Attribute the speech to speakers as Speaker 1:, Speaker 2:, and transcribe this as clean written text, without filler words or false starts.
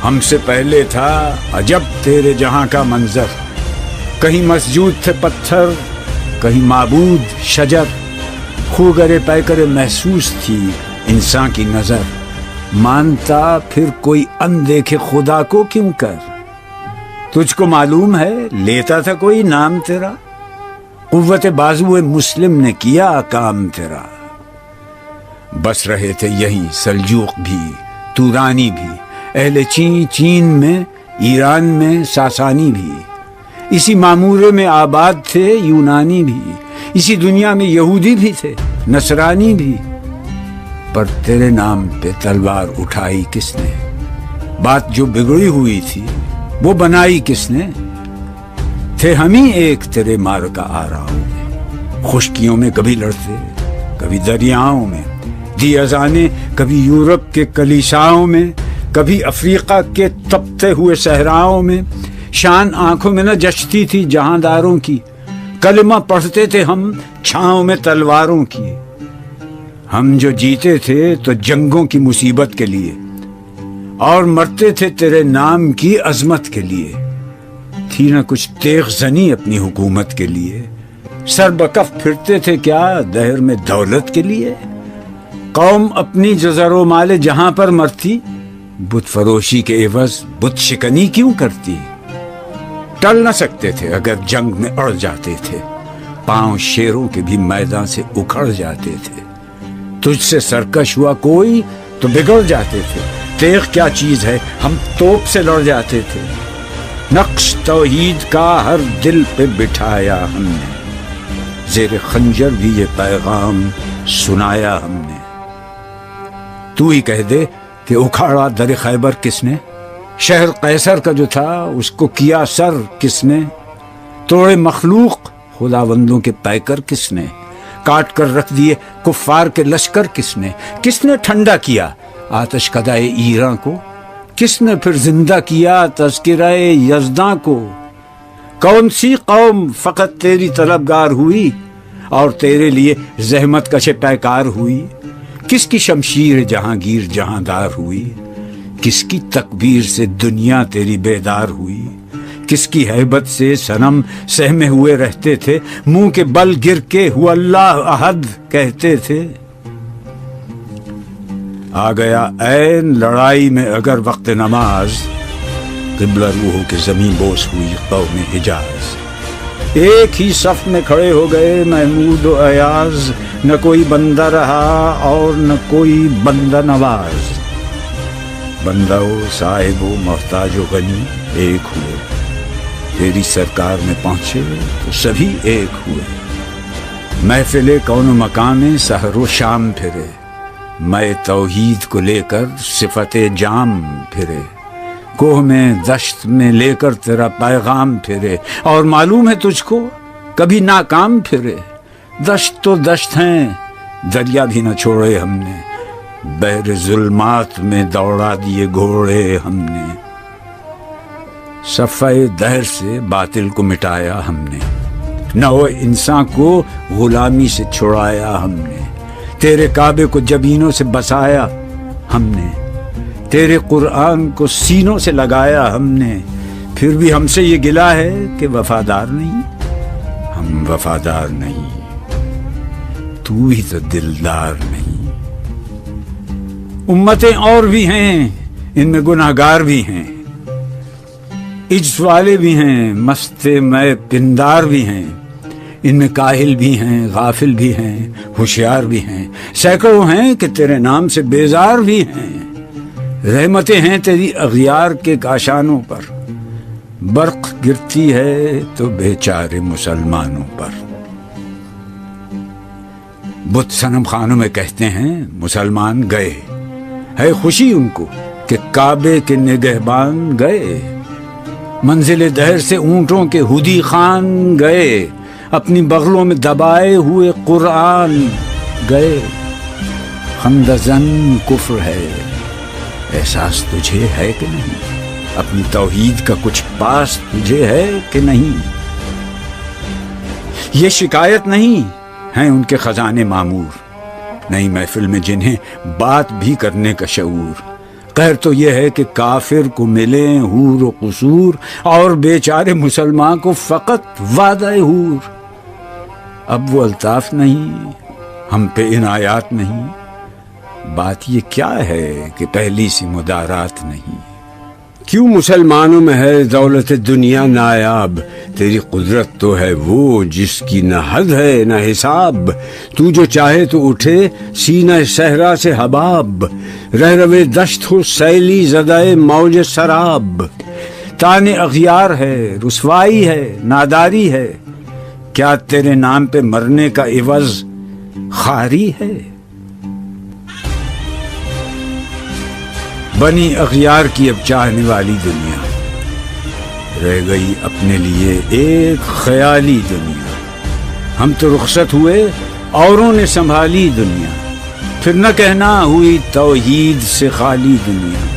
Speaker 1: ہم سے پہلے تھا عجب تیرے جہاں کا منظر، کہیں مسجود تھے پتھر، کہیں معبود شجر، خوگرے پیکرے محسوس تھی انسان کی نظر، مانتا پھر کوئی اندیکھے خدا کو کیوں کر، تجھ کو معلوم ہے لیتا تھا کوئی نام تیرا، قوت بازو مسلم نے کیا کام تیرا، بس رہے تھے یہیں سلجوق بھی تورانی بھی، اہل چین میں، ایران میں ساسانی بھی، اسی معمورے میں آباد تھے یونانی بھی، اسی دنیا میں یہودی بھی تھے نصرانی بھی، پر تیرے نام پہ تلوار اٹھائی کس نے، بات جو بگڑی ہوئی تھی وہ بنائی کس نے، تھے ہم ہی ایک تیرے مارکا آراؤں میں، خشکیوں میں کبھی لڑتے کبھی دریاؤں میں، دی اذانیں کبھی یورپ کے کلیساؤں میں، کبھی افریقہ کے تپتے ہوئے صحراؤں میں، شان آنکھوں میں نہ جچتی تھی جہانداروں کی، کلمہ پڑھتے تھے ہم چھاؤں میں تلواروں کی، ہم جو جیتے تھے تو جنگوں کی مصیبت کے لیے، اور مرتے تھے تیرے نام کی عظمت کے لیے، تھی نہ کچھ تیغ زنی اپنی حکومت کے لیے، سر بکف پھرتے تھے کیا دہر میں دولت کے لیے، قوم اپنی جو زر و مال جہاں پر مرتی، بت فروشی کے عوض بت شکنی کیوں کرتی، ٹل نہ سکتے تھے اگر جنگ میں اڑ جاتے تھے، پاؤں شیروں کے بھی میدان سے اکھڑ جاتے تھے، تجھ سے سرکش ہوا کوئی تو بگڑ جاتے تھے، تیغ کیا چیز ہے ہم توپ سے لڑ جاتے تھے، نقش توحید کا ہر دل پہ بٹھایا ہم نے، زیر خنجر بھی یہ پیغام سنایا ہم نے، تو ہی کہہ دے کہ اکھاڑا در خیبر کس نے، شہر قیصر کا جو تھا اس کو کیا سر کس نے، توڑے مخلوق خداوندوں کے پیکر کس نے، کاٹ کر رکھ دیے کفار کے لشکر کس نے ٹھنڈا کیا آتش کدائے ایراں کو، کس نے پھر زندہ کیا تذکرہ یزداں کو، کون سی قوم فقط تیری طلبگار ہوئی اور تیرے لیے زحمت کش پیکار ہوئی، کس کی شمشیر جہانگیر جہاندار ہوئی، کس کی تکبیر سے دنیا تیری بیدار ہوئی، کس کی ہیبت سے صنم سہمے ہوئے رہتے تھے، منہ کے بل گر کے ہوا اللہ احد کہتے تھے، آ گیا عین لڑائی میں اگر وقت نماز، قبلہ روحوں کے زمین بوس ہوئی قوم حجاز، ایک ہی صف میں کھڑے ہو گئے محمود و ایاز، نہ کوئی بندہ رہا اور نہ کوئی بندہ نواز، بندہ و صاحب و محتاج و غنی ایک ہوئے، تیری سرکار میں پہنچے تو سبھی ایک ہوئے، محفل کون و مقام میں سحر و شام پھرے، میں توحید کو لے کر صفت جام پھرے، کوہ میں دشت میں لے کر تیرا پیغام پھرے، اور معلوم ہے تجھ کو کبھی ناکام پھرے، دشت تو دشت ہیں دریا بھی نہ چھوڑے ہم نے، بحر ظلمات میں دوڑا دیے گھوڑے ہم نے، صفحہ دہر سے باطل کو مٹایا ہم نے، نو انسان کو غلامی سے چھڑایا ہم نے، تیرے کعبے کو جبینوں سے بسایا ہم نے، تیرے قرآن کو سینوں سے لگایا ہم نے، پھر بھی ہم سے یہ گلہ ہے کہ وفادار نہیں، ہم وفادار نہیں، تو ہی تو دلدار نہیں، امتیں اور بھی ہیں ان میں گناہگار بھی ہیں، عجز والے بھی ہیں مست میں پندار بھی ہیں، ان میں کاہل بھی ہیں غافل بھی ہیں ہوشیار بھی ہیں، سینکڑوں ہیں کہ تیرے نام سے بیزار بھی ہیں، رحمتیں ہیں تیری اغیار کے کاشانوں پر، برق گرتی ہے تو بیچارے مسلمانوں پر، بت صنم خانوں میں کہتے ہیں مسلمان گئے، ہے خوشی ان کو کہ کعبے کے نگہبان گئے، منزل دہر سے اونٹوں کے ہدی خان گئے، اپنی بغلوں میں دبائے ہوئے قرآن گئے، خندزن کفر ہے احساس تجھے ہے کہ نہیں، اپنی توحید کا کچھ پاس تجھے ہے کہ نہیں، یہ شکایت نہیں ہیں ان کے خزانے معمور، نئی محفل میں جنہیں بات بھی کرنے کا شعور، قہر تو یہ ہے کہ کافر کو ملیں حور و قصور اور بیچارے مسلمان کو فقط وعدہ حور۔ اب وہ الطاف نہیں، ہم پہ عنایات نہیں، بات یہ کیا ہے کہ پہلی سی مدارات نہیں۔
Speaker 2: کیوں مسلمانوں میں ہے دولت دنیا نایاب، تیری قدرت تو ہے وہ جس کی نہ حد ہے نہ حساب، تو جو چاہے تو اٹھے سینہ صحرا سے حباب، رہ روے دشت ہو سیلی زدائے موج سراب۔
Speaker 1: تانے اغیار ہے، رسوائی ہے، ناداری ہے، کیا تیرے نام پہ مرنے کا عوض خاری ہے؟ بنی اغیار کی اب چاہنے والی دنیا، رہ گئی اپنے لیے ایک خیالی دنیا۔ ہم تو رخصت ہوئے، اوروں نے سنبھالی دنیا، پھر نہ کہنا ہوئی توحید سے خالی دنیا۔